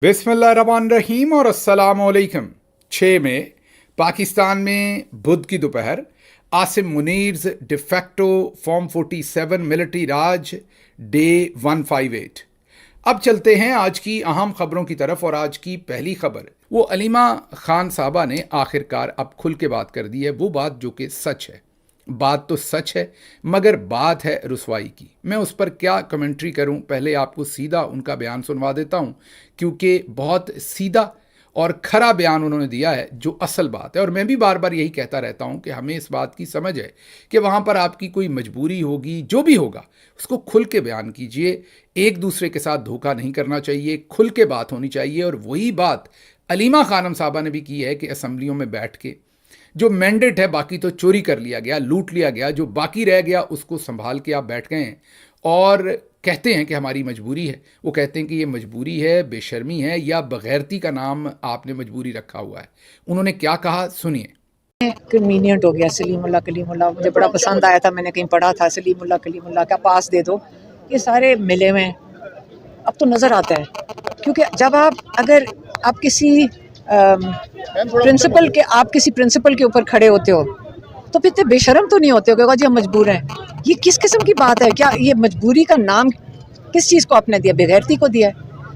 बिस्मिल्लाहिर्रहमानिर्रहीम और अस्सलामुअलैकुम। 6 मई पाकिस्तान में बुध की दोपहर आसिम मुनीर्स डिफेक्टो फॉर्म 47 मिलिट्री राज डे 158। अब चलते हैं आज की अहम खबरों की तरफ और आज की पहली खबर वो अलीमा खान साहबा ने आखिरकार अब खुल के बात कर दी है, वो बात जो कि सच है। बात तो सच है मगर बात है रुसवाई की। मैं उस पर क्या कमेंट्री करूं, पहले आपको सीधा उनका बयान सुनवा देता हूं क्योंकि बहुत सीधा और खरा बयान उन्होंने दिया है जो असल बात है। और मैं भी बार बार यही कहता रहता हूं कि हमें इस बात की समझ है कि वहां पर आपकी कोई मजबूरी होगी, जो भी होगा उसको खुल के बयान कीजिए। एक दूसरे के साथ धोखा नहीं करना चाहिए, खुल के बात होनी चाहिए। और वही बात अलीमा खानम साहबा ने भी की है कि असम्बलियों में बैठ के जो मैंडेट है, बाकी तो चोरी कर लिया गया, लूट लिया गया, जो बाकी रह गया उसको संभाल के आप बैठ गए हैं और कहते हैं कि हमारी मजबूरी है। वो कहते हैं कि ये मजबूरी है, बेशर्मी है या बगैरती का नाम आपने मजबूरी रखा हुआ है। उन्होंने क्या कहा सुनिए। कन्वीनियंट हो गया सलीमुल्लाह कलीमुल्लाह, मुझे बड़ा पसंद आया था, मैंने कहीं पढ़ा था सलीमुल्लाह कलीमुल्लाह का पास दे दो, ये सारे मिले हुए हैं। अब तो नज़र आता है क्योंकि जब अगर आप किसी प्रिंसिपल के ऊपर खड़े होते हो तो फिर बेशर्म तो नहीं होते हो जी हम मजबूर हैं। ये किस किस्म की बात है? क्या ये मजबूरी का नाम किस चीज़ को आपने दिया? बेगैरती को दिया है,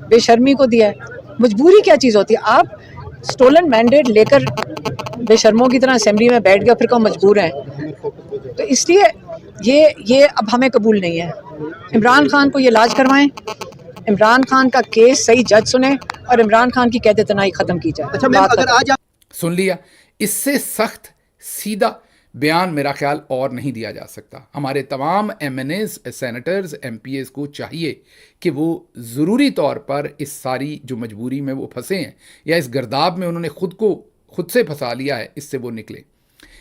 बेशर्मी को दिया है। मजबूरी क्या चीज़ होती है? आप स्टोलन मैंडेट लेकर बेशर्मों की तरह असेंबली में बैठ गया, फिर कौन मजबूर है? तो इसलिए ये अब हमें कबूल नहीं है। इमरान खान को ये इलाज करवाएं, इमरान खान का केस सही जज सुने और इमरान खान की कैद तनाई खत्म की जाए। अच्छा मैम, अगर आज आप सुन लिया, इससे सख्त सीधा बयान मेरा ख्याल और नहीं दिया जा सकता। हमारे तमाम एमएनएस, सेनेटर्स, एमपीएस को चाहिए कि वो ज़रूरी तौर पर इस सारी जो मजबूरी में वो फंसे हैं या इस गर्दाब में उन्होंने खुद से फंसा लिया है, इससे वो निकले।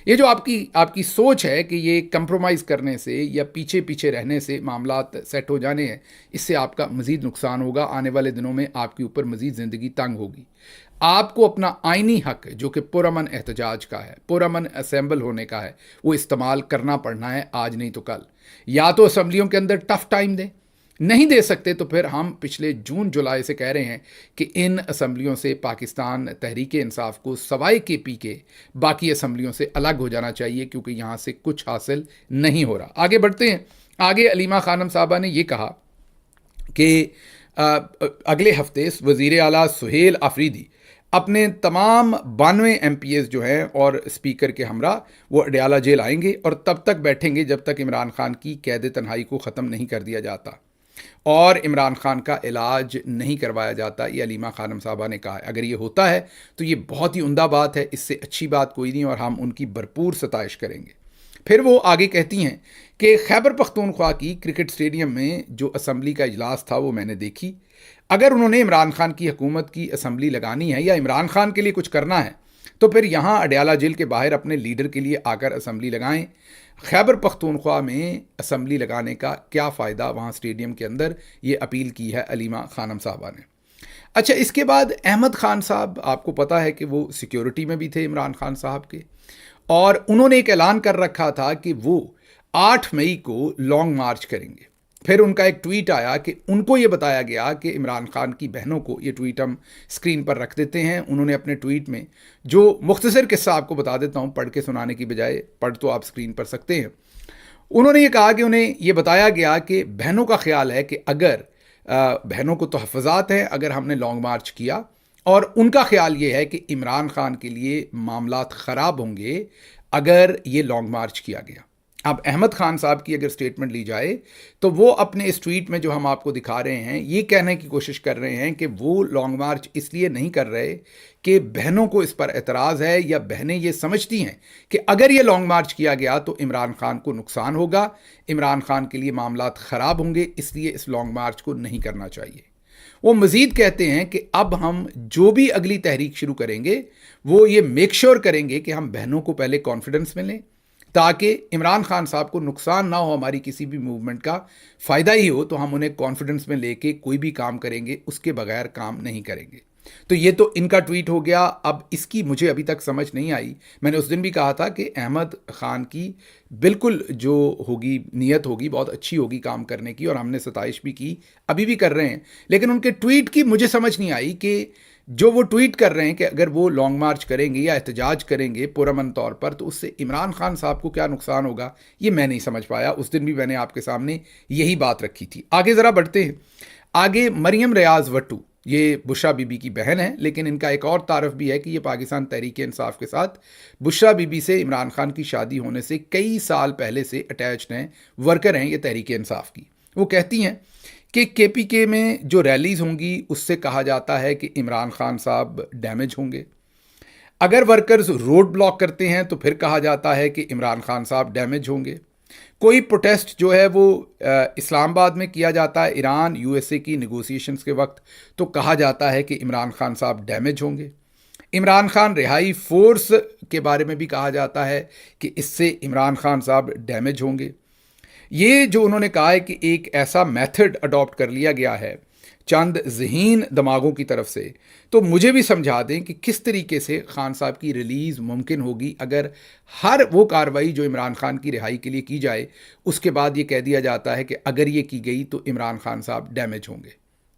ये जो आपकी सोच है कि ये कंप्रोमाइज़ करने से या पीछे पीछे रहने से मामलात सेट हो जाने हैं, इससे आपका मज़ीद नुकसान होगा। आने वाले दिनों में आपके ऊपर मज़ीद ज़िंदगी तंग होगी। आपको अपना आइनी हक जो कि पुरअमन एहतजाज का है, पुरअमन असेंबल होने का है, वो इस्तेमाल करना पड़ना है, आज नहीं तो कल। या तो असम्बलियों के अंदर टफ टाइम दें, नहीं दे सकते तो फिर हम पिछले जून जुलाई से कह रहे हैं कि इन असम्बलियों से पाकिस्तान तहरीक इंसाफ को सवाए केपी के बाकी असम्बलियों से अलग हो जाना चाहिए क्योंकि यहाँ से कुछ हासिल नहीं हो रहा। आगे बढ़ते हैं। आगे अलीमा खानम साहबा ने यह कहा कि अगले हफ्ते वज़ीर आला सुहेल आफरीदी अपने तमाम 92 एमपीएस जो हैं और स्पीकर के हमरा वो अडयाला जेल आएंगे और तब तक बैठेंगे जब तक इमरान खान की कैद तन्हाई को ख़त्म नहीं कर दिया जाता और इमरान खान का इलाज नहीं करवाया जाता। ये अलीमा खानम साहबा ने कहा है। अगर ये होता है तो ये बहुत ही उम्दा बात है, इससे अच्छी बात कोई नहीं और हम उनकी भरपूर सताइश करेंगे। फिर वो आगे कहती हैं कि खैबर पख्तूनख्वा की क्रिकेट स्टेडियम में जो असम्बली का इजलास था वो मैंने देखी। अगर उन्होंने इमरान खान की हुकूमत की असम्बली लगानी है या इमरान खान के लिए कुछ करना है तो फिर यहाँ अडयाला जेल के बाहर अपने लीडर के लिए आकर असम्बली लगाएं। खैबर पख्तूनख्वा में असम्बली लगाने का क्या फ़ायदा वहाँ स्टेडियम के अंदर, ये अपील की है अलीमा खानम साहबा ने। अच्छा, इसके बाद अहमद खान साहब, आपको पता है कि वो सिक्योरिटी में भी थे इमरान खान साहब के, और उन्होंने एक ऐलान कर रखा था कि वो 8 मई को लॉन्ग मार्च करेंगे। फिर उनका एक ट्वीट आया कि उनको ये बताया गया कि इमरान खान की बहनों को, ये ट्वीट हम स्क्रीन पर रख देते हैं। उन्होंने अपने ट्वीट में जो मुख्तसर किस्सा आपको बता देता हूँ, पढ़ के सुनाने की बजाय, पढ़ तो आप स्क्रीन पर सकते हैं। उन्होंने ये कहा कि उन्हें ये बताया गया कि बहनों का ख्याल है कि अगर बहनों को तहफ़्फ़ुज़ात हैं अगर हमने लॉन्ग मार्च किया, और उनका ख्याल ये है कि इमरान खान के लिए मामलात ख़राब होंगे अगर ये लॉन्ग मार्च किया गया। अब अहमद खान साहब की अगर स्टेटमेंट ली जाए तो वो अपने इस ट्वीट में जो हम आपको दिखा रहे हैं ये कहने की कोशिश कर रहे हैं कि वो लॉन्ग मार्च इसलिए नहीं कर रहे कि बहनों को इस पर एतराज़ है या बहनें ये समझती हैं कि अगर ये लॉन्ग मार्च किया गया तो इमरान खान को नुकसान होगा, इमरान खान के लिए मामलात ख़राब होंगे, इसलिए इस लॉन्ग मार्च को नहीं करना चाहिए। वो मज़ीद कहते हैं कि अब हम जो भी अगली तहरीक शुरू करेंगे वो ये मेक श्योर करेंगे कि हम बहनों को पहले कॉन्फिडेंस में लें ताकि इमरान खान साहब को नुकसान ना हो, हमारी किसी भी मूवमेंट का फ़ायदा ही हो, तो हम उन्हें कॉन्फिडेंस में लेके कोई भी काम करेंगे, उसके बगैर काम नहीं करेंगे। तो ये तो इनका ट्वीट हो गया। अब इसकी मुझे अभी तक समझ नहीं आई। मैंने उस दिन भी कहा था कि अहमद ख़ान की बिल्कुल जो होगी नीयत होगी बहुत अच्छी होगी काम करने की, और हमने सताइश भी की, अभी भी कर रहे हैं, लेकिन उनके ट्वीट की मुझे समझ नहीं आई कि जो वो ट्वीट कर रहे हैं कि अगर वो लॉन्ग मार्च करेंगे या एहतजाज करेंगे पुरअमन तौर पर तो उससे इमरान खान साहब को क्या नुकसान होगा, ये मैं नहीं समझ पाया। उस दिन भी मैंने आपके सामने यही बात रखी थी। आगे ज़रा बढ़ते हैं। आगे मरियम रियाज भट्टू, ये बुशरा बीबी की बहन है, लेकिन इनका एक और तारफ़ भी है कि ये पाकिस्तान तहरीक इंसाफ के साथ बुशरा बीबी से इमरान खान की शादी होने से कई साल पहले से अटैच्ड हैं, वर्कर हैं ये तहरीक इंसाफ की। वो कहती हैं कि केपीके में जो रैलीज़ होंगी उससे कहा जाता है कि इमरान खान साहब डैमेज होंगे। अगर वर्कर्स रोड ब्लॉक करते हैं तो फिर कहा जाता है कि इमरान खान साहब डैमेज होंगे। कोई प्रोटेस्ट जो है वो इस्लामाबाद में किया जाता है ईरान यूएसए की निगोसिएशंस के वक्त, तो कहा जाता है कि इमरान खान साहब डैमेज होंगे। इमरान खान रिहाई फोर्स के बारे में भी कहा जाता है कि इससे इमरान खान साहब डैमेज होंगे। ये जो उन्होंने कहा है कि एक ऐसा मेथड अडॉप्ट कर लिया गया है चंद ज़हीन दिमागों की तरफ से, तो मुझे भी समझा दें कि किस तरीके से खान साहब की रिलीज़ मुमकिन होगी अगर हर वो कार्रवाई जो इमरान खान की रिहाई के लिए की जाए उसके बाद ये कह दिया जाता है कि अगर ये की गई तो इमरान खान साहब डैमेज होंगे।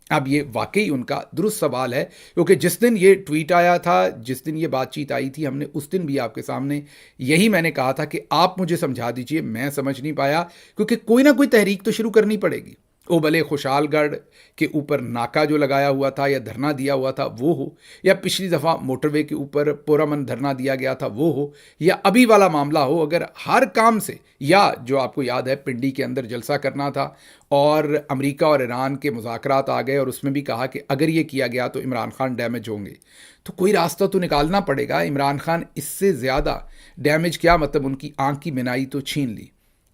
अब ये वाकई उनका दुरुस्त सवाल है, क्योंकि जिस दिन ये ट्वीट आया था, जिस दिन ये बातचीत आई थी, हमने उस दिन भी आपके सामने यही मैंने कहा था कि आप मुझे समझा दीजिए, मैं समझ नहीं पाया, क्योंकि कोई ना कोई तहरीक तो शुरू करनी पड़ेगी। वो भले खुशहालगढ़ के ऊपर नाका जो लगाया हुआ था या धरना दिया हुआ था वो हो, या पिछली दफ़ा मोटरवे के ऊपर पुरअमन धरना दिया गया था वो हो, या अभी वाला मामला हो, अगर हर काम से, या जो आपको याद है पिंडी के अंदर जलसा करना था और अमेरिका और ईरान के मुज़ाकरात आ गए और उसमें भी कहा कि अगर ये किया गया तो इमरान खान डैमेज होंगे, तो कोई रास्ता तो निकालना पड़ेगा। इमरान खान इससे ज़्यादा डैमेज क्या, मतलब उनकी आँख की बिनाई तो छीन ली,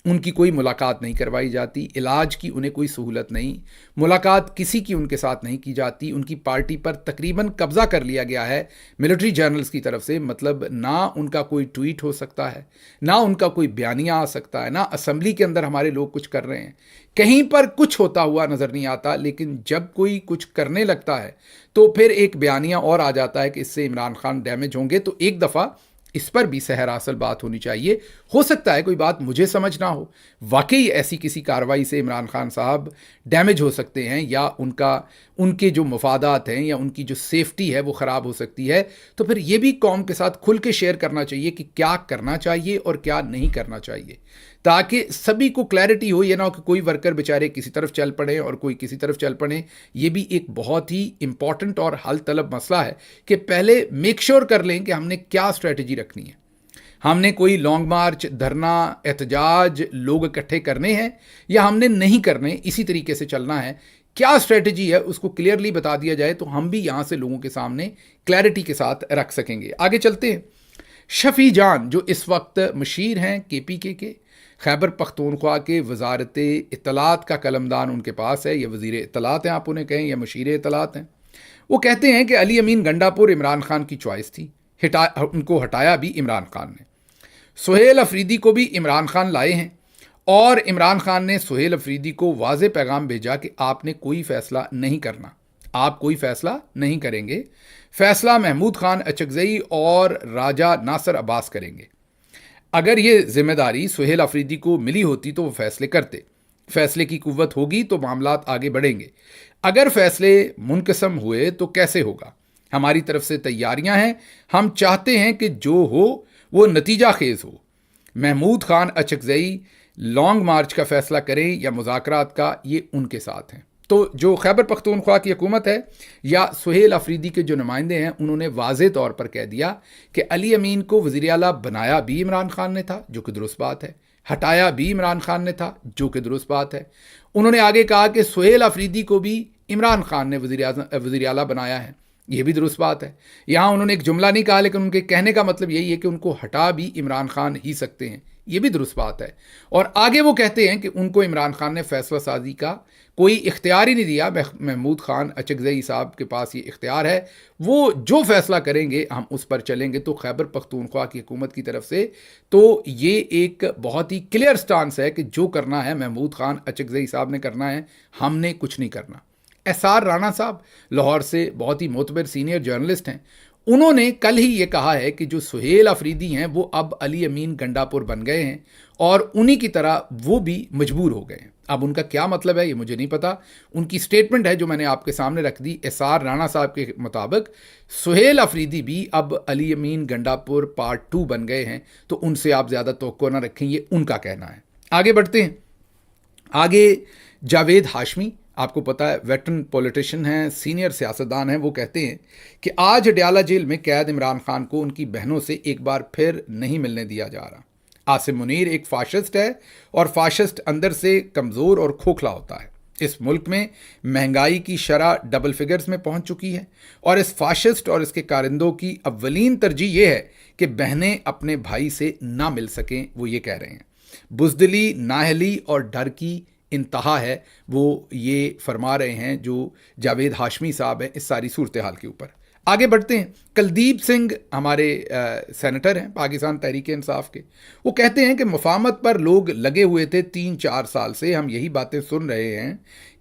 उनकी कोई मुलाकात नहीं करवाई जाती, इलाज की उन्हें कोई सहूलत नहीं, मुलाकात किसी की उनके साथ नहीं की जाती, उनकी पार्टी पर तकरीबन कब्ज़ा कर लिया गया है मिलिट्री जर्नल्स की तरफ से। मतलब ना उनका कोई ट्वीट हो सकता है, ना उनका कोई बयानिया आ सकता है, ना असम्बली के अंदर हमारे लोग कुछ कर रहे हैं, कहीं पर कुछ होता हुआ नज़र नहीं आता। लेकिन जब कोई कुछ करने लगता है तो फिर एक बयानिया और आ जाता है कि इससे इमरान खान डैमेज होंगे। तो एक दफ़ा इस पर भी सहरासल बात होनी चाहिए। हो सकता है कोई बात मुझे समझ ना हो, वाकई ऐसी किसी कार्रवाई से इमरान खान साहब डैमेज हो सकते हैं, या उनके जो मफादात हैं या उनकी जो सेफ्टी है वो ख़राब हो सकती है। तो फिर ये भी कौम के साथ खुल के शेयर करना चाहिए कि क्या करना चाहिए और क्या नहीं करना चाहिए, ताकि सभी को क्लैरिटी हो। ये ना हो कि कोई वर्कर बेचारे किसी तरफ चल पड़े और कोई किसी तरफ चल पड़े। ये भी एक बहुत ही इंपॉर्टेंट और हल तलब मसला है कि पहले मेक श्योर कर लें कि हमने क्या स्ट्रेटजी रखनी है। हमने कोई लॉन्ग मार्च, धरना, एहतजाज, लोग इकट्ठे करने हैं या हमने नहीं करने, इसी तरीके से चलना है। क्या स्ट्रेटजी है उसको क्लियरली बता दिया जाए तो हम भी यहाँ से लोगों के सामने क्लैरिटी के साथ रख सकेंगे। आगे चलते हैं। शफ़ी जान जो इस वक्त मशीर हैं केपीके के, खैबर पख्तूनख्वा के वजारत इत्तलात का कलमदान उनके पास है, या वज़ीर इत्तलात हैं आप उन्हें कहें, या मशीर इत्तलात हैं। वो कहते हैं कि अली अमीन गंडापुर इमरान खान की चॉइस थी, उनको हटाया भी इमरान खान ने। सुहेल अफरीदी को भी इमरान खान लाए हैं और इमरान खान ने सुहेल अफरीदी को वाज़े पैगाम भेजा कि आपने कोई फ़ैसला नहीं करना, आप कोई फ़ैसला नहीं करेंगे, फ़ैसला महमूद खान अचकज़ई और राजा नासर अब्बास करेंगे। अगर ये जिम्मेदारी सुहेल अफरीदी को मिली होती तो वो फ़ैसले करते, फ़ैसले की कुव्वत होगी तो मामलात आगे बढ़ेंगे। अगर फ़ैसले मुनक़सम हुए तो कैसे होगा? हमारी तरफ से तैयारियां हैं, हम चाहते हैं कि जो हो वो नतीजा खेज़ हो। महमूद खान अचकज़ई लॉन्ग मार्च का फ़ैसला करें या मुज़ाकरात का, ये उनके साथ हैं। तो जो खैबर पख्तूनख्वा की हुकूमत है या सुहेल अफरीदी के जो नुमाइंदे हैं, उन्होंने वाज़े तौर पर कह दिया कि अली अमीन को वज़ीर आला बनाया भी इमरान खान ने था, जो कि दुरुस्त बात है, हटाया भी इमरान खान ने था, जो कि दुरुस्त बात है। उन्होंने आगे कहा कि सुहेल अफरीदी को भी इमरान खान ने वज़ीर आला बनाया है, ये भी दुरुस्त बात है। यहाँ उन्होंने एक जुमला नहीं कहा, लेकिन उनके कहने का मतलब यही है कि उनको हटा भी इमरान खान ही सकते हैं, ये भी दुरुस्त बात है। और आगे वो कहते हैं कि उनको इमरान खान ने फ़ैसला साजी का कोई इख्तियार ही नहीं दिया। महमूद खान अचकज़ई साहब के पास ये इख्तियार है, वो जो फ़ैसला करेंगे हम उस पर चलेंगे। तो खैबर पख्तूनख्वा की हुकूमत की तरफ से तो ये एक बहुत ही क्लियर स्टांस है कि जो करना है महमूद खान अचकज़ई साहब ने करना है, हमने कुछ नहीं करना। एसआर राणा साहब लाहौर से बहुत ही मोतबर सीनियर जर्नलिस्ट हैं, उन्होंने कल ही ये कहा है कि जो सुहेल अफरीदी हैं वो अब अली अमीन गंडापुर बन गए हैं और उन्हीं की तरह वो भी मजबूर हो गए हैं। अब उनका क्या मतलब है ये मुझे नहीं पता, उनकी स्टेटमेंट है जो मैंने आपके सामने रख दी। एसआर राणा साहब के मुताबिक सुहेल अफरीदी भी अब अली अमीन गंडापुर पार्ट 2 बन गए हैं, तो उनसे आप ज़्यादा तवक्को ना रखें, ये उनका कहना है। आगे बढ़ते हैं। आगे जावेद हाशमी, आपको पता है वेटरन पॉलिटिशियन हैं, सीनियर सियासतदान हैं, वो कहते हैं कि आज अडयाला जेल में कैद इमरान खान को उनकी बहनों से एक बार फिर नहीं मिलने दिया जा रहा। आसिम मुनीर एक फाशिस्ट है और फाशिस्ट अंदर से कमज़ोर और खोखला होता है। इस मुल्क में महंगाई की शरह डबल फिगर्स में पहुंच चुकी है और इस फाशिस्ट और इसके कारिंदों की अव्वलीन तरजीह ये है कि बहनें अपने भाई से ना मिल सकें। वो ये कह रहे हैं, बुज़दिली, नाअहली और डर की इंतहा है, वो ये फरमा रहे हैं जो जावेद हाशमी साहब हैं इस सारी सूरत हाल के ऊपर। आगे बढ़ते हैं। कुलदीप सिंह हमारे सेनेटर हैं पाकिस्तान तहरीक इंसाफ के, वो कहते हैं कि मुफाहमत पर लोग लगे हुए थे 3-4 साल से, हम यही बातें सुन रहे हैं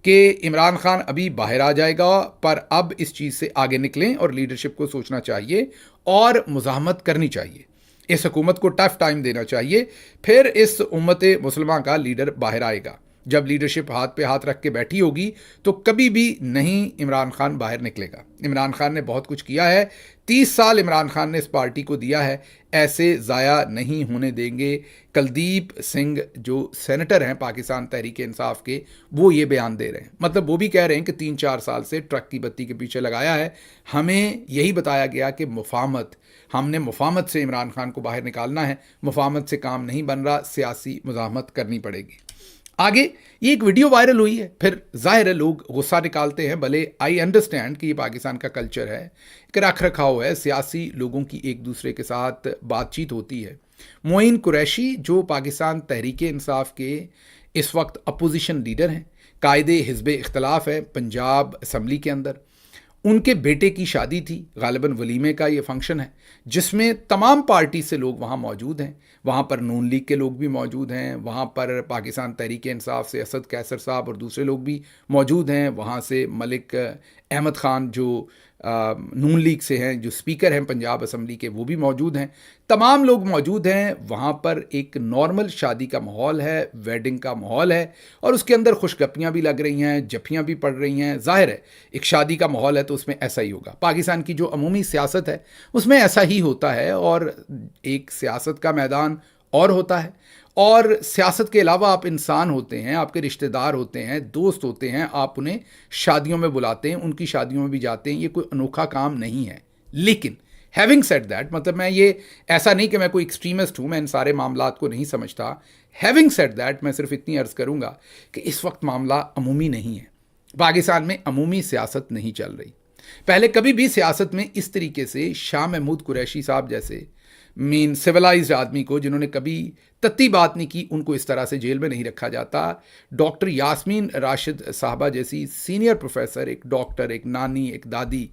कि इमरान खान अभी बाहर आ जाएगा, पर अब इस चीज़ से आगे निकलें और लीडरशिप को सोचना चाहिए और मुज़ाहमत करनी चाहिए। इस हुकूमत को टफ टाइम देना चाहिए, फिर इस उम्मत मुसलमान का लीडर बाहर आएगा। जब लीडरशिप हाथ पे हाथ रख के बैठी होगी तो कभी भी नहीं इमरान खान बाहर निकलेगा। इमरान खान ने बहुत कुछ किया है, 30 साल इमरान खान ने इस पार्टी को दिया है, ऐसे ज़ाया नहीं होने देंगे। कुलदीप सिंह जो सेनेटर हैं पाकिस्तान तहरीक इंसाफ के, वो ये बयान दे रहे हैं। मतलब वो भी कह रहे हैं कि 3-4 साल से ट्रक की बत्ती के पीछे लगाया है, हमें यही बताया गया कि मुफाहमत, हमने मुफाहमत से इमरान खान को बाहर निकालना है, मुफाहमत से काम नहीं बन रहा, सियासी मुज़ाहमत करनी पड़ेगी। आगे ये एक वीडियो वायरल हुई है, फिर जाहिर है लोग गुस्सा निकालते हैं, भले आई अंडरस्टैंड कि ये पाकिस्तान का कल्चर है, एक रख रखाव है, सियासी लोगों की एक दूसरे के साथ बातचीत होती है। मोइन कुरैशी जो पाकिस्तान तहरीक इंसाफ के इस वक्त अपोजिशन लीडर हैं, कायदे हिज़्ब इख्तलाफ है पंजाब असम्बली के अंदर, उनके बेटे की शादी थी, गालिबन वलीमे का ये फंक्शन है जिसमें तमाम पार्टी से लोग वहाँ मौजूद हैं। वहाँ पर नून लीग के लोग भी मौजूद हैं, वहाँ पर पाकिस्तान तहरीक इंसाफ से असद कैसर साहब और दूसरे लोग भी मौजूद हैं, वहाँ से मलिक अहमद ख़ान जो नून लीग से हैं, जो स्पीकर हैं पंजाब असम्बली के, वो भी मौजूद हैं। तमाम लोग मौजूद हैं। वहाँ पर एक नॉर्मल शादी का माहौल है, वेडिंग का माहौल है और उसके अंदर खुशगपियाँ भी लग रही हैं, जफ्फियाँ भी पड़ रही हैं। जाहिर है एक शादी का माहौल है तो उसमें ऐसा ही होगा। पाकिस्तान की जो अमूमी सियासत है उसमें ऐसा ही होता है और एक सियासत का मैदान और होता है, और सियासत के अलावा आप इंसान होते हैं, आपके रिश्तेदार होते हैं, दोस्त होते हैं, आप उन्हें शादियों में बुलाते हैं, उनकी शादियों में भी जाते हैं, ये कोई अनोखा काम नहीं है। लेकिन हैविंग सेड दैट, मतलब मैं ये ऐसा नहीं कि मैं कोई एक्सट्रीमिस्ट हूँ, मैं इन सारे मामलात को नहीं समझता। हैविंग सेड दैट, मैं सिर्फ इतनी अर्ज़ करूँगा कि इस वक्त मामला अमूमी नहीं है, पाकिस्तान में अमूमी सियासत नहीं चल रही। पहले कभी भी सियासत में इस तरीके से शाह महमूद कुरैशी साहब जैसे सिविलाइज्ड आदमी को, जिन्होंने कभी तत्ती बात नहीं की, उनको इस तरह से जेल में नहीं रखा जाता। डॉक्टर यास्मीन राशिद साहबा जैसी सीनियर प्रोफेसर, एक डॉक्टर, एक नानी, एक दादी,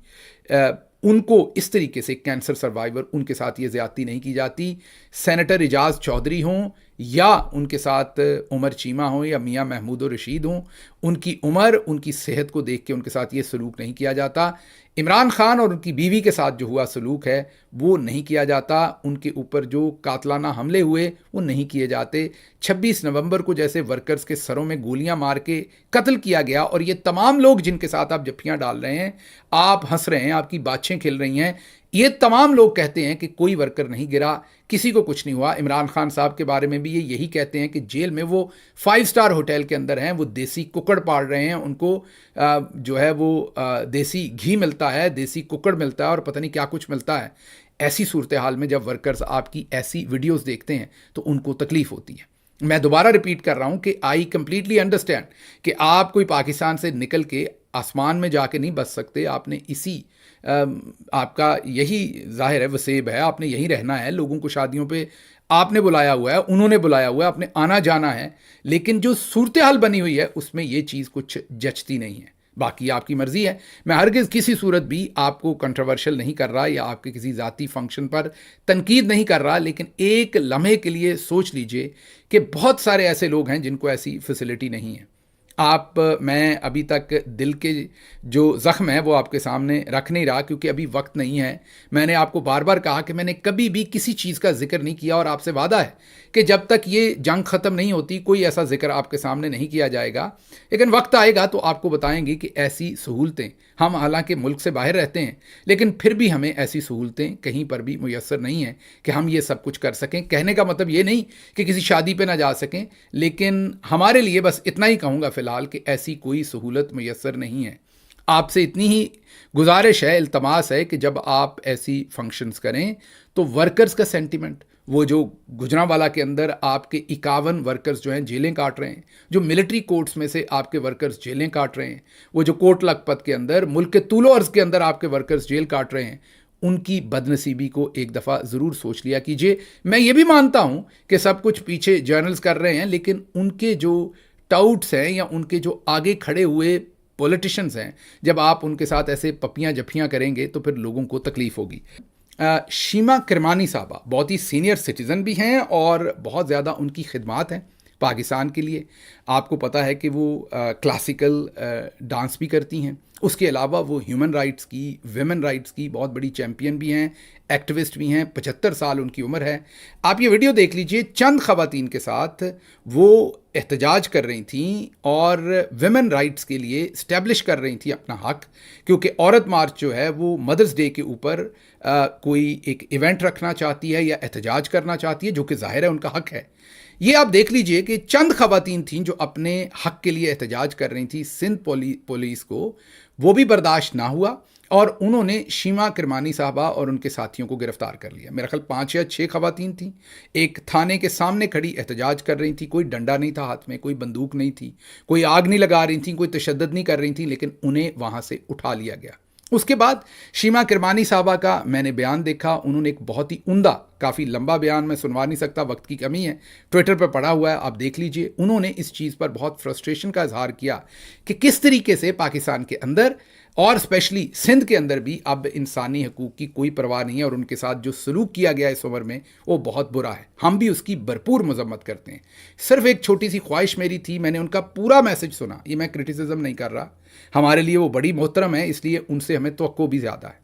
उनको इस तरीके से कैंसर सर्वाइवर, उनके साथ ये ज़्यादती नहीं की जाती। सेनेटर एजाज चौधरी हों या उनके साथ उमर चीमा हो या मियाँ महमूद रशीद हों, उनकी उम्र, उनकी सेहत को देख के उनके साथ ये सलूक नहीं किया जाता। इमरान खान और उनकी बीवी के साथ जो हुआ सलूक है वो नहीं किया जाता। उनके ऊपर जो कातलाना हमले हुए वो नहीं किए जाते। 26 नवंबर को जैसे वर्कर्स के सरों में गोलियां मार के कत्ल किया गया, और ये तमाम लोग जिनके साथ आप जफ्फियां डाल रहे हैं, आप हंस रहे हैं, आपकी बातें खिल रही हैं, ये तमाम लोग कहते हैं कि कोई वर्कर नहीं गिरा, किसी को कुछ नहीं हुआ। इमरान खान साहब के बारे में भी ये यही कहते हैं कि जेल में वो 5 स्टार होटल के अंदर हैं, वो देसी कुकड़ पाल रहे हैं, उनको जो है वो देसी घी मिलता है, देसी कुकड़ मिलता है और पता नहीं क्या कुछ मिलता है। ऐसी सूरत हाल में जब वर्कर्स आपकी ऐसी वीडियोस देखते हैं तो उनको तकलीफ़ होती है। मैं दोबारा रिपीट कर रहा हूँ कि आई कंप्लीटली अंडरस्टैंड कि आप कोई पाकिस्तान से निकल के आसमान में जाके नहीं बच सकते, आपने इसी आपका यही जाहिर है वसेब है, आपने यहीं रहना है, लोगों को शादियों पे आपने बुलाया हुआ है, उन्होंने बुलाया हुआ है, आपने आना जाना है, लेकिन जो सूरत हाल बनी हुई है उसमें ये चीज़ कुछ जचती नहीं है। बाकी आपकी मर्ज़ी है, मैं हरगिज़ किसी सूरत भी आपको कंट्रोवर्शियल नहीं कर रहा या आपके किसी ज़ाती फंक्शन पर तनकीद नहीं कर रहा, लेकिन एक लम्हे के लिए सोच लीजिए कि बहुत सारे ऐसे लोग हैं जिनको ऐसी फैसिलिटी नहीं है। मैं अभी तक दिल के जो ज़ख्म है वो आपके सामने रख नहीं रहा, क्योंकि अभी वक्त नहीं है। मैंने आपको बार बार कहा कि मैंने कभी भी किसी चीज़ का जिक्र नहीं किया, और आपसे वादा है कि जब तक ये जंग ख़त्म नहीं होती कोई ऐसा जिक्र आपके सामने नहीं किया जाएगा। लेकिन वक्त आएगा तो आपको बताएंगे कि ऐसी सहूलतें, हम हालांकि मुल्क से बाहर रहते हैं लेकिन फिर भी हमें ऐसी सहूलतें कहीं पर भी मुयस्सर नहीं हैं कि हम ये सब कुछ कर सकें। कहने का मतलब ये नहीं कि किसी शादी पे ना जा सकें, लेकिन हमारे लिए बस इतना ही कहूँगा फ़िलहाल कि ऐसी कोई सहूलत मुयस्सर नहीं है। आपसे इतनी ही गुजारिश है, इल्तमास है कि जब आप ऐसी फंक्शंस करें तो वर्कर्स का सेंटिमेंट, वो जो गुजरांवाला के अंदर आपके 51 वर्कर्स जो हैं जेलें काट रहे हैं, जो मिलिट्री कोर्ट्स में से आपके वर्कर्स जेलें काट रहे हैं, वो जो कोट लखपत के अंदर, मुल्क के तूलो अर्ज़ के अंदर आपके वर्कर्स जेल काट रहे हैं, उनकी बदनसीबी को एक दफ़ा ज़रूर सोच लिया कीजिए। मैं ये भी मानता हूँ कि सब कुछ पीछे जर्नल्स कर रहे हैं, लेकिन उनके जो टाउट्स हैं या उनके जो आगे खड़े हुए पॉलिटिशियंस हैं, जब आप उनके साथ ऐसे पपियाँ जफियाँ करेंगे तो फिर लोगों को तकलीफ़ होगी। शीमा किरमानी साहबा बहुत ही सीनियर सिटीज़न भी हैं और बहुत ज़्यादा उनकी खिदमात हैं पाकिस्तान के लिए। आपको पता है कि वो क्लासिकल डांस भी करती हैं, उसके अलावा वो ह्यूमन राइट्स की, विमेन राइट्स की बहुत बड़ी चैम्पियन भी हैं, एक्टिविस्ट भी हैं। 75 साल उनकी उम्र है। आप ये वीडियो देख लीजिए, चंद ख़वातीन के साथ वो एहतजाज कर रही थीं और विमेन राइट्स के लिए इस्टेब्लिश कर रही थी अपना हक, क्योंकि औरत मार्च जो है वो मदर्स डे के ऊपर कोई एक इवेंट रखना चाहती है या एहतजाज करना चाहती है, जो कि ज़ाहिर है उनका हक है। ये आप देख लीजिए कि चंद ख़वातीन थीं जो अपने हक के लिए एहतजाज कर रही थी। सिंध पुलिस को वो भी बर्दाश्त ना हुआ और उन्होंने शीमा किरमानी साहबा और उनके साथियों को गिरफ्तार कर लिया। मेरा ख्याल 5 या 6 ख़वातीन थीं, एक थाने के सामने खड़ी एहतजाज कर रही थी। कोई डंडा नहीं था हाथ में, कोई बंदूक नहीं थी, कोई आग नहीं लगा रही थी, कोई तशद्दुद नहीं कर रही थी, लेकिन उन्हें वहाँ से उठा लिया गया। उसके बाद शीमा किरमानी साहबा का मैंने बयान देखा। उन्होंने एक बहुत ही उम्दा, काफ़ी लंबा बयान मैं सुनवा नहीं सकता, वक्त की कमी है, ट्विटर पर पड़ा हुआ है, आप देख लीजिए। उन्होंने इस चीज़ पर बहुत फ्रस्ट्रेशन का इजहार किया कि किस तरीके से पाकिस्तान के अंदर और स्पेशली सिंध के अंदर भी अब इंसानी हकूक़ की कोई परवाह नहीं है और उनके साथ जो सलूक किया गया इस उम्र में वो बहुत बुरा है। हम भी उसकी भरपूर मजम्मत करते हैं। सिर्फ एक छोटी सी ख्वाहिश मेरी थी, मैंने उनका पूरा मैसेज सुना, ये मैं क्रिटिसिज्म नहीं कर रहा, हमारे लिए वो बड़ी मोहतरम है, इसलिए उनसे हमें तवक्को भी ज़्यादा है।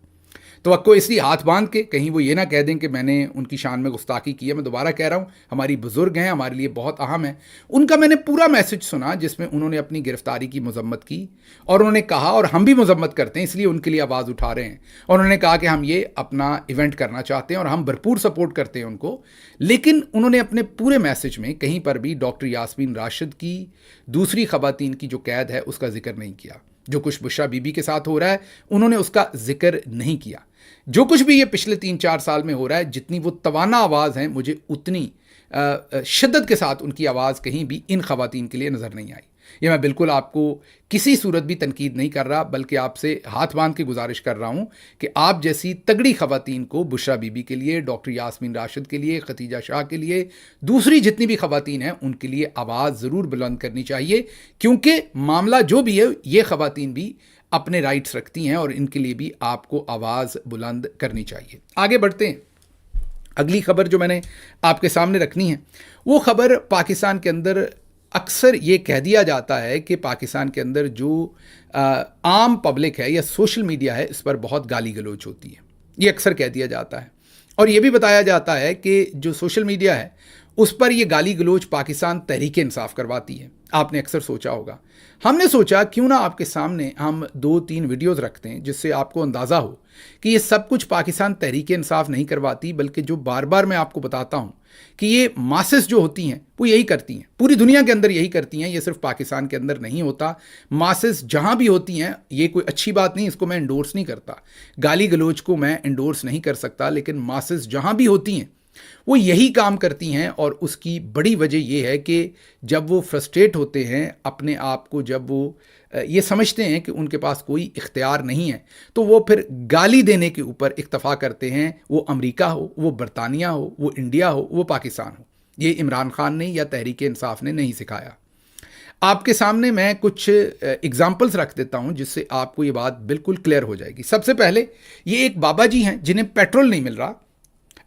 तवक्को इसलिए हाथ बांध के, कहीं वो ये ना कह दें कि मैंने उनकी शान में गुस्ताखी की है। मैं दोबारा कह रहा हूँ, हमारी बुज़ुर्ग हैं, हमारे लिए बहुत अहम है। उनका मैंने पूरा मैसेज सुना जिसमें उन्होंने अपनी गिरफ्तारी की मजम्मत की और उन्होंने कहा, और हम भी मजम्मत करते हैं इसलिए उनके लिए आवाज़ उठा रहे हैं, और उन्होंने कहा कि हम ये अपना इवेंट करना चाहते हैं और हम भरपूर सपोर्ट करते हैं उनको। लेकिन उन्होंने अपने पूरे मैसेज में कहीं पर भी डॉक्टर यास्मीन राशिद की, दूसरी ख़वातीन की जो कैद है उसका जिक्र नहीं किया। जो कुछ बुशरा बीबी के साथ हो रहा है उन्होंने उसका जिक्र नहीं किया। जो कुछ भी ये पिछले 3-4 साल में हो रहा है, जितनी वो तवाना आवाज़ हैं, मुझे उतनी शिद्दत के साथ उनकी आवाज़ कहीं भी इन ख़वातीन के लिए नज़र नहीं आई। ये मैं बिल्कुल आपको किसी सूरत भी तनकीद नहीं कर रहा, बल्कि आपसे हाथ बांध के गुजारिश कर रहा हूँ कि आप जैसी तगड़ी ख़वातीन को, बुशरा बीबी के लिए, डॉक्टर यास्मीन राशिद के लिए, खतीजा शाह के लिए, दूसरी जितनी भी ख़वातीन हैं उनके लिए आवाज़ ज़रूर बुलंद करनी चाहिए, क्योंकि मामला जो भी है ये ख़वातीन भी अपने राइट्स रखती हैं और इनके लिए भी आपको आवाज़ बुलंद करनी चाहिए। आगे बढ़ते हैं। अगली खबर जो मैंने आपके सामने रखनी है वो खबर पाकिस्तान के अंदर अक्सर ये कह दिया जाता है कि पाकिस्तान के अंदर जो आम पब्लिक है या सोशल मीडिया है, इस पर बहुत गाली गलौज होती है। ये अक्सर कह दिया जाता है और ये भी बताया जाता है कि जो सोशल मीडिया है उस पर ये गाली गलौज पाकिस्तान तहरीक इंसाफ करवाती है। आपने अक्सर सोचा होगा। हमने सोचा क्यों ना आपके सामने हम 2-3 वीडियोस रखते हैं जिससे आपको अंदाज़ा हो कि ये सब कुछ पाकिस्तान तहरीक इंसाफ नहीं करवाती, बल्कि जो बार बार मैं आपको बताता हूँ कि ये मासेस जो होती हैं वो यही करती हैं, पूरी दुनिया के अंदर यही करती हैं। ये सिर्फ पाकिस्तान के अंदर नहीं होता, मासेस जहाँ भी होती हैं। ये कोई अच्छी बात नहीं, इसको मैं इंडोर्स नहीं करता, गाली गलौज को मैं इंडोर्स नहीं कर सकता, लेकिन मासेस जहाँ भी होती हैं वो यही काम करती हैं। और उसकी बड़ी वजह ये है कि जब वो फ्रस्ट्रेट होते हैं अपने आप को, जब वो ये समझते हैं कि उनके पास कोई इख्तियार नहीं है, तो वो फिर गाली देने के ऊपर इक्तफ़ा करते हैं। वो अमेरिका हो, वो बरतानिया हो, वो इंडिया हो, वो पाकिस्तान हो। ये इमरान खान ने या तहरीक इंसाफ ने नहीं सिखाया। आपके सामने मैं कुछ एग्जाम्पल्स रख देता हूँ जिससे आपको ये बात बिल्कुल क्लियर हो जाएगी। सबसे पहले ये एक बाबा जी हैं जिन्हें पेट्रोल नहीं मिल रहा।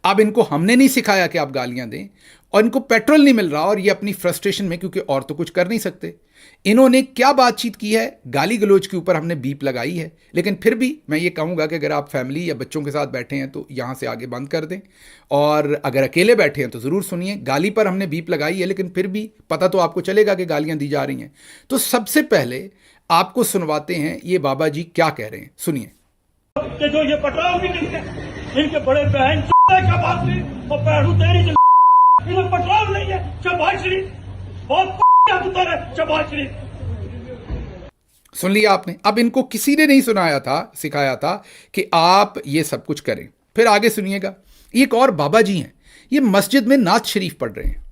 अब इनको हमने नहीं सिखाया कि आप गालियां दें, और इनको पेट्रोल नहीं मिल रहा, और ये अपनी फ्रस्ट्रेशन में, क्योंकि और तो कुछ कर नहीं सकते, इन्होंने क्या बातचीत की है, गाली गलौज के ऊपर हमने बीप लगाई है। लेकिन फिर भी मैं ये कहूँगा कि अगर आप फैमिली या बच्चों के साथ बैठे हैं तो यहाँ से आगे बंद कर दें, और अगर अकेले बैठे हैं तो ज़रूर सुनिए। गाली पर हमने बीप लगाई है, लेकिन फिर भी पता तो आपको चलेगा कि गालियाँ दी जा रही हैं। तो सबसे पहले आपको सुनवाते हैं ये बाबा जी क्या कह रहे हैं, सुनिए। कि जो ये पटराव भी नहीं है, इनके बड़े बहन का बात नहीं, और पैरू तेरी इन्हें पटराव नहीं है, शहबाज शरीफ बहुत है, शहबाज शरीफ। सुन लिया आपने। अब इनको किसी ने नहीं सुनाया था, सिखाया था कि आप ये सब कुछ करें। फिर आगे सुनिएगा, एक और बाबा जी हैं, ये मस्जिद में नात शरीफ पढ़ रहे हैं।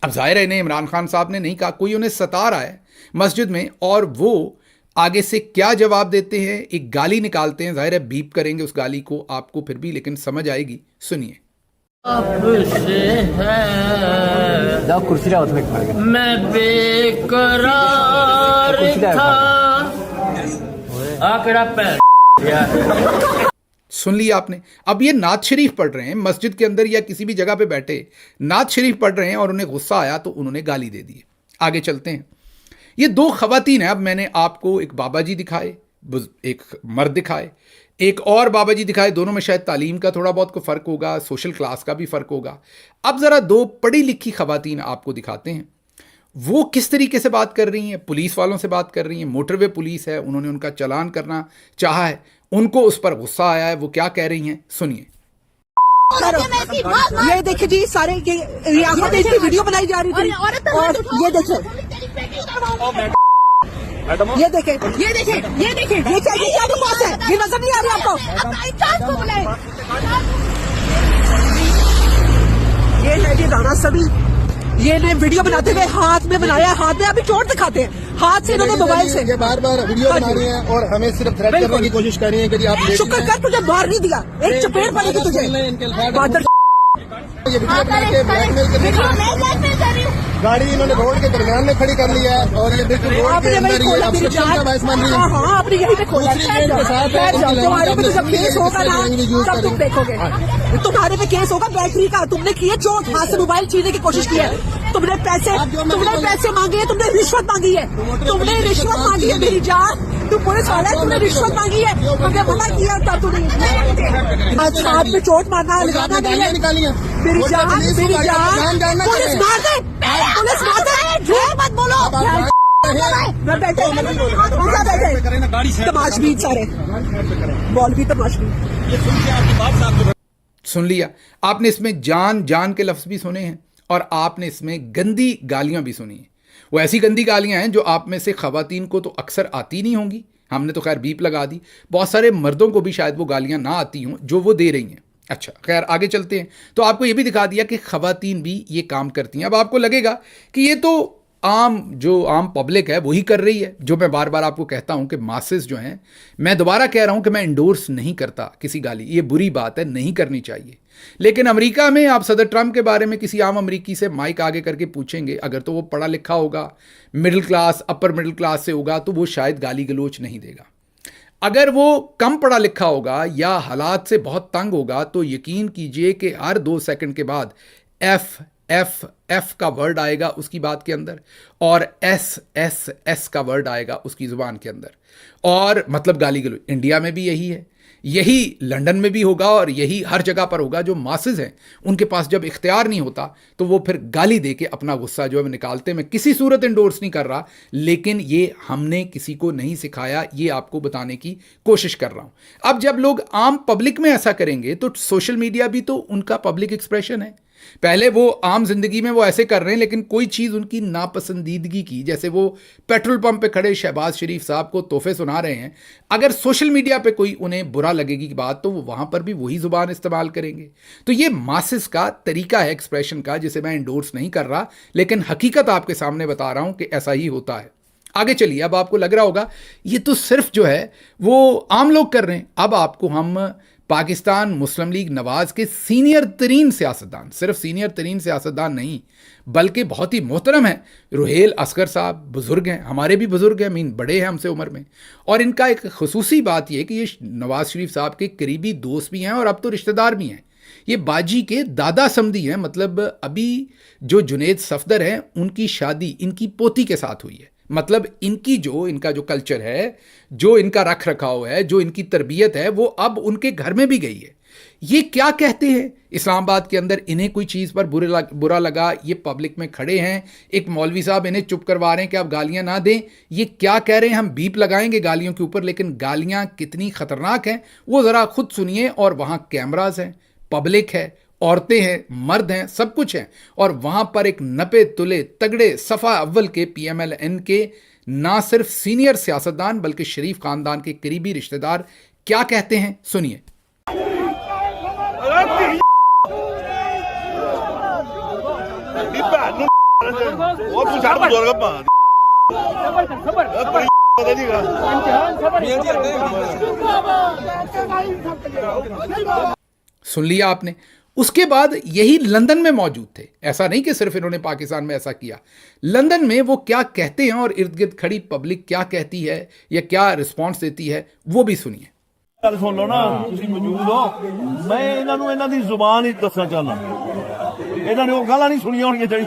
अब जाहिर है इन्हें इमरान खान साहब ने नहीं कहा, कोई उन्हें सता रहा है मस्जिद में, और वो आगे से क्या जवाब देते हैं, एक गाली निकालते हैं। जाहिर है बीप करेंगे उस गाली को, आपको फिर भी लेकिन समझ आएगी, सुनिए। कुर्सी मैं बेकरार था, आकड़ा पैर। सुन लिया आपने। अब ये नात शरीफ पढ़ रहे हैं मस्जिद के अंदर या किसी भी जगह पे बैठे नात शरीफ पढ़ रहे हैं, और उन्हें गुस्सा आया तो उन्होंने गाली दे दी। आगे चलते हैं। ये दो खवातीन हैं। अब मैंने आपको एक बाबा जी दिखाए, एक मर्द दिखाए, एक और बाबा जी दिखाए। दोनों में शायद तालीम का थोड़ा बहुत को फ़र्क होगा, सोशल क्लास का भी फ़र्क होगा। अब ज़रा दो पढ़ी लिखी खवातीन आपको दिखाते हैं, वो किस तरीके से बात कर रही हैं, पुलिस वालों से बात कर रही हैं। मोटरवे पुलिस है, उन्होंने उनका चालान करना चाहा है, उनको उस पर गुस्सा आया है, वो क्या कह रही हैं सुनिए। ये देखिए जी, सारे यहाँ पे इसकी वीडियो बनाई जा रही थी, और ये देखिए, ये देखें, ये देखें, ये देखें, ये क्या पास है, ये नजर नहीं आ रही आपको? ये है जी राणा सभी, ये ने वीडियो बनाते हुए हाथ में बनाया, हाथ में अभी चोट दिखाते हैं, हाथ से इन्होंने मोबाइल से ये बार बार वीडियो बना रही हैं और हमें सिर्फ थ्रेट करने की कोशिश कर रही हैं कि आप शुक्र कर तुझे मार नहीं दिया, एक चपेट पड़ेगी तुझे। ये वीडियो बना के ब्लैकमेल करने की गाड़ी इन्होंने रोड के दरमियान में खड़ी कर लिया है, और ये बिल्कुल रोड के अंदर ये ऑब्स्ट्रक्शन का बायस बन रही है। हाँ, आपने यहीं पे खोला है, तुम्हारे पे जब केस होगा ना तब तुम देखोगे, तुम्हारे पे केस होगा बैटरी का। तुमने की है चोट, हाथ से मोबाइल छीनने की कोशिश की है, तुमने पैसे मांगे हैं, तुमने रिश्वत मांगी है, तुमने रिश्वत मांगी है मेरी जान, तुम पुलिस वाला है, तुमने रिश्वत मांगी है, तुमने मना किया तब तुमने आज हाथ में चोट मारना लगाना नहीं है मेरी जान, पुलिस मार दे, पुलिस मार दे, झूठ मत बोलो। तमाशबीन सारे, मौलवी तमाशबीन। सुन लिया आपने, इसमें जान जान के लफ्ज़ भी सुने हैं, और आपने इसमें गंदी गालियां भी सुनी हैं। वो ऐसी गंदी गालियां हैं जो आप में से खवातीन को तो अक्सर आती नहीं होंगी, हमने तो खैर बीप लगा दी। बहुत सारे मर्दों को भी शायद वो गालियां ना आती हों जो वो दे रही हैं। अच्छा खैर आगे चलते हैं। तो आपको ये भी दिखा दिया कि खवातीन भी ये काम करती हैं। अब आपको लगेगा कि ये तो आम पब्लिक है वही कर रही है, जो मैं बार बार आपको कहता हूं कि मासेस जो हैं, मैं दोबारा कह रहा हूं कि मैं इंडोर्स नहीं करता किसी गाली, ये बुरी बात है, नहीं करनी चाहिए। लेकिन अमेरिका में आप सदर ट्रंप के बारे में किसी आम अमेरिकी से माइक आगे करके पूछेंगे, अगर तो वो पढ़ा लिखा होगा, middle class upper middle class से होगा, तो वो शायद गाली गलोच नहीं देगा। अगर वो कम पढ़ा लिखा होगा या हालात से बहुत तंग होगा, तो यकीन कीजिए कि हर 2 सेकंड के बाद एफ एफ एफ का वर्ड आएगा उसकी बात के अंदर, और एस एस एस का वर्ड आएगा उसकी ज़ुबान के अंदर, और मतलब गाली गलोच। इंडिया में भी यही है, यही लंदन में भी होगा, और यही हर जगह पर होगा। जो मासेस हैं उनके पास जब इख्तियार नहीं होता तो वो फिर गाली दे के अपना गुस्सा जो है निकालते। मैं किसी सूरत इंडोर्स नहीं कर रहा, लेकिन ये हमने किसी को नहीं सिखाया, ये आपको बताने की कोशिश कर रहा हूँ। अब जब लोग आम पब्लिक में ऐसा करेंगे तो सोशल मीडिया भी तो उनका पब्लिक एक्सप्रेशन है। पहले वो आम जिंदगी में वो ऐसे कर रहे हैं, लेकिन कोई चीज़ उनकी नापसंदीदगी की, जैसे वो पेट्रोल पंप पे खड़े शहबाज शरीफ साहब को तोहफे सुना रहे हैं, अगर सोशल मीडिया पे कोई उन्हें बुरा लगेगी की बात, तो वो वहाँ पर भी वही ज़ुबान इस्तेमाल करेंगे। तो ये मासेस का तरीका है एक्सप्रेशन का, जिसे मैं इंडोर्स नहीं कर रहा, लेकिन हकीकत आपके सामने बता रहा हूँ कि ऐसा ही होता है। आगे चलिए। अब आपको लग रहा होगा ये तो सिर्फ जो है वो आम लोग कर रहे हैं। अब आपको हम पाकिस्तान मुस्लिम लीग नवाज के सीनियर तरीन सियासतदान, सिर्फ सीनियर तरीन सियासतदान नहीं बल्कि बहुत ही मोहतरम हैं, रुहेल असगर साहब, बुज़ुर्ग हैं, हमारे भी बुज़ुर्ग हैं, मीन बड़े हैं हमसे उम्र में, और इनका एक खसूसी बात यह है कि ये नवाज़ शरीफ साहब के करीबी दोस्त भी हैं और अब तो रिश्तेदार भी हैं। ये बाजी के दादा समधी हैं। मतलब अभी जो जुनेद सफदर हैं उनकी शादी इनकी पोती के साथ हुई है। मतलब इनका जो कल्चर है, जो इनका रख रखाव है, जो इनकी तरबियत है, वो अब उनके घर में भी गई है। ये क्या कहते हैं इस्लामाबाद के अंदर, इन्हें कोई चीज़ पर बुरा लगा, ये पब्लिक में खड़े हैं, एक मौलवी साहब इन्हें चुप करवा रहे हैं कि आप गालियां ना दें। ये क्या कह रहे हैं, हम बीप लगाएंगे गालियों के ऊपर, लेकिन गालियां कितनी खतरनाक हैं वो ज़रा खुद सुनिए। और वहाँ कैमराज हैं, पब्लिक है, औरतें हैं, मर्द हैं, सब कुछ हैं। और वहाँ पर एक नपे तुले तगड़े सफ़ा अव्वल के PMLN के ना सिर्फ सीनियर सियासतदान बल्कि शरीफ ख़ानदान के करीबी रिश्तेदार क्या कहते हैं, सुनिए। सुन लिया आपने। उसके बाद यही लंदन में मौजूद थे। ऐसा नहीं कि सिर्फ इन्होंने पाकिस्तान में ऐसा किया, लंदन में वो क्या कहते हैं और इर्द गिर्द खड़ी पब्लिक क्या कहती है या क्या रिस्पॉन्स देती है, वो भी सुनिए। ਗੱਲ ਸੁਣ ਲਓ ਨਾ, ਤੁਸੀਂ ਮੌਜੂਦ ਹੋ। ਮੈਂ ਇਹਨਾਂ ਨੂੰ ਇਹਨਾਂ ਦੀ ਜ਼ੁਬਾਨ ਹੀ ਦੱਸਣਾ ਚਾਹੁੰਦਾ, ਇਹਨਾਂ ਨੇ ਉਹ ਗਾਲਾਂ ਨਹੀਂ ਸੁਣੀਆਂ ਹੋਣਗੀਆਂ ਜਿਹੜੀ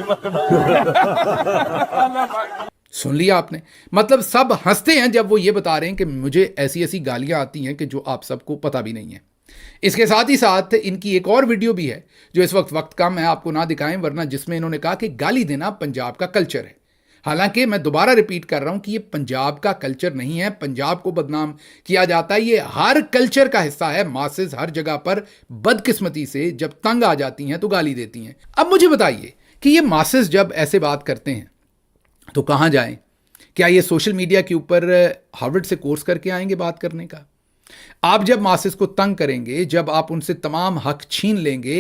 सुन लिया आपने। मतलब सब हंसते हैं जब वो ये बता रहे हैं कि मुझे ऐसी ऐसी गालियां आती हैं कि जो आप सबको पता भी नहीं है। इसके साथ ही साथ इनकी एक और वीडियो भी है जो इस वक्त कम है, आपको ना दिखाएं वरना, जिसमें इन्होंने कहा कि गाली देना पंजाब का कल्चर है। हालांकि मैं दोबारा रिपीट कर रहा हूं कि ये पंजाब का कल्चर नहीं है, पंजाब को बदनाम किया जाता है, ये हर कल्चर का हिस्सा है। मासेस हर जगह पर बदकिस्मती से जब तंग आ जाती हैं तो गाली देती हैं। अब मुझे बताइए कि ये मासेस जब ऐसे बात करते हैं तो कहाँ जाएं? क्या ये सोशल मीडिया के ऊपर हार्वर्ड से कोर्स करके आएंगे बात करने का? आप जब मासेस को तंग करेंगे, जब आप उनसे तमाम हक छीन लेंगे,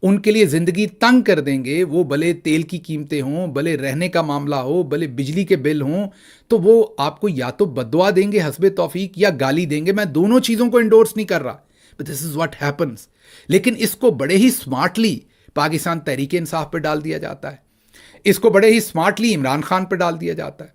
उनके लिए ज़िंदगी तंग कर देंगे, वो भले तेल की कीमतें हों, भले रहने का मामला हो, भले बिजली के बिल हों, तो वो आपको या तो बद्दुआ देंगे हस्बे तौफीक या गाली देंगे। मैं दोनों चीज़ों को इंडोर्स नहीं कर रहा, but this is what happens. लेकिन इसको बड़े ही स्मार्टली पाकिस्तान तहरीक इंसाफ पर डाल दिया जाता है, इसको बड़े ही स्मार्टली इमरान खान पर डाल दिया जाता है।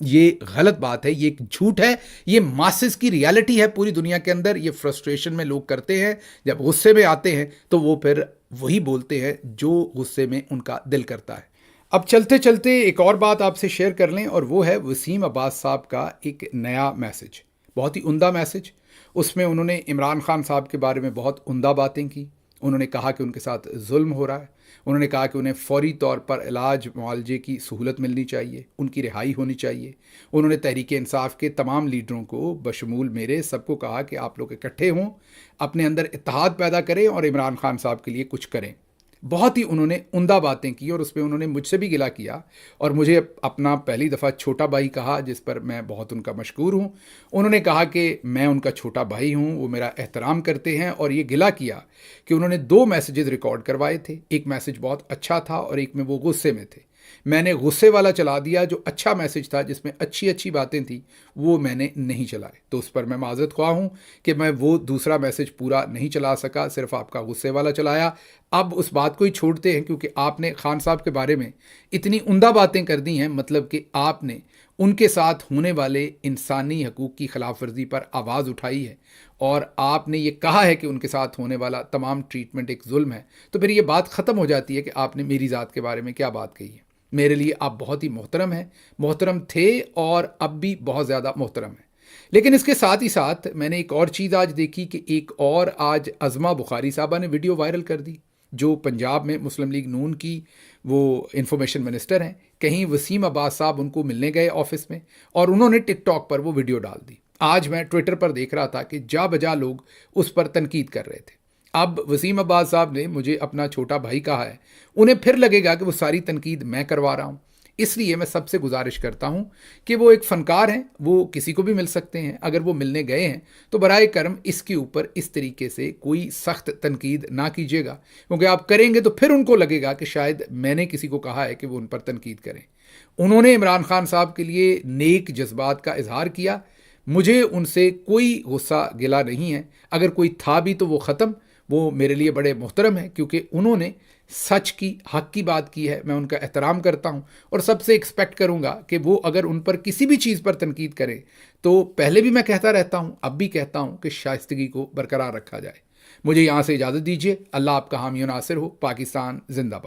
ये गलत बात है, ये एक झूठ है, ये मासेस की रियलिटी है पूरी दुनिया के अंदर। ये फ्रस्ट्रेशन में लोग करते हैं, जब गुस्से में आते हैं तो वो फिर वही बोलते हैं जो गुस्से में उनका दिल करता है। अब चलते चलते एक और बात आपसे शेयर कर लें, और वो है वसीम अब्बास साहब का एक नया मैसेज, बहुत ही उम्दा मैसेज। उसमें उन्होंने इमरान खान साहब के बारे में बहुत उम्दा बातें की। उन्होंने कहा कि उनके साथ जुल्म हो रहा है, उन्होंने कहा कि उन्हें फ़ौरी तौर पर इलाज मुआलजे की सहूलत मिलनी चाहिए, उनकी रिहाई होनी चाहिए। उन्होंने तहरीक इंसाफ के तमाम लीडरों को बशमूल मेरे सबको कहा कि आप लोग इकट्ठे हों, अपने अंदर इत्तेहाद पैदा करें और इमरान खान साहब के लिए कुछ करें। बहुत ही उन्होंने उम्दा बातें की, और उसमें उन्होंने मुझसे भी गिला किया और मुझे अपना पहली दफ़ा छोटा भाई कहा, जिस पर मैं बहुत उनका मशकूर हूँ। उन्होंने कहा कि मैं उनका छोटा भाई हूँ, वो मेरा एहतराम करते हैं, और ये गिला किया कि उन्होंने 2 मैसेजेस रिकॉर्ड करवाए थे। एक मैसेज बहुत अच्छा था और एक में वो गुस्से में थे। मैंने गुस्से वाला चला दिया, जो अच्छा मैसेज था जिसमें अच्छी अच्छी बातें थी वो मैंने नहीं चलाए, तो उस पर मैं माज़रत ख्वाह हूँ कि मैं वो दूसरा मैसेज पूरा नहीं चला सका, सिर्फ आपका गुस्से वाला चलाया। अब उस बात को ही छोड़ते हैं, क्योंकि आपने खान साहब के बारे में इतनी उम्दा बातें कर दी हैं, मतलब कि आपने उनके साथ होने वाले इंसानी हकूक़ की खिलाफ वर्जी पर आवाज़ उठाई है, और आपने ये कहा है कि उनके साथ होने वाला तमाम ट्रीटमेंट एक जुल्म है। तो फिर ये बात ख़त्म हो जाती है कि आपने मेरी ज़ात के बारे में क्या बात कही है। मेरे लिए आप बहुत ही मोहतरम हैं, मोहतरम थे और अब भी बहुत ज़्यादा मोहतरम हैं। लेकिन इसके साथ ही साथ मैंने एक और चीज़ आज देखी कि एक और आज अज़मा बुखारी साहबा ने वीडियो वायरल कर दी, जो पंजाब में मुस्लिम लीग नून की वो इंफॉर्मेशन मिनिस्टर हैं। कहीं वसीम अब्बास साहब उनको मिलने गए ऑफिस में, और उन्होंने टिकटॉक पर वो वीडियो डाल दी। आज मैं ट्विटर पर देख रहा था कि जा बजा लोग उस पर तनकीद कर रहे थे। अब वसीम अब्बास साहब ने मुझे अपना छोटा भाई कहा है, उन्हें फिर लगेगा कि वो सारी तनकीद मैं करवा रहा हूँ। इसलिए मैं सबसे गुजारिश करता हूँ कि वो एक फ़नकार हैं, वो किसी को भी मिल सकते हैं। अगर वो मिलने गए हैं तो बराए करम इसके ऊपर इस तरीके से कोई सख्त तनकीद ना कीजिएगा, क्योंकि आप करेंगे तो फिर उनको लगेगा कि शायद मैंने किसी को कहा है कि वो उन पर तनकीद करें। उन्होंने इमरान खान साहब के लिए नेक जज्बात का इजहार किया, मुझे उनसे कोई गुस्सा गिला नहीं है। अगर कोई था भी तो वो ख़त्म। वो मेरे लिए बड़े मोहतरम हैं, क्योंकि उन्होंने सच की, हक की बात की है। मैं उनका एहतराम करता हूं, और सबसे एक्सपेक्ट करूंगा कि वो अगर उन पर किसी भी चीज़ पर तनकीद करें तो पहले भी मैं कहता रहता हूं, अब भी कहता हूं कि शाइस्तगी को बरकरार रखा जाए। मुझे यहाँ से इजाज़त दीजिए। अल्लाह आपका हामी और नासिर हो। पाकिस्तान जिंदाबाद।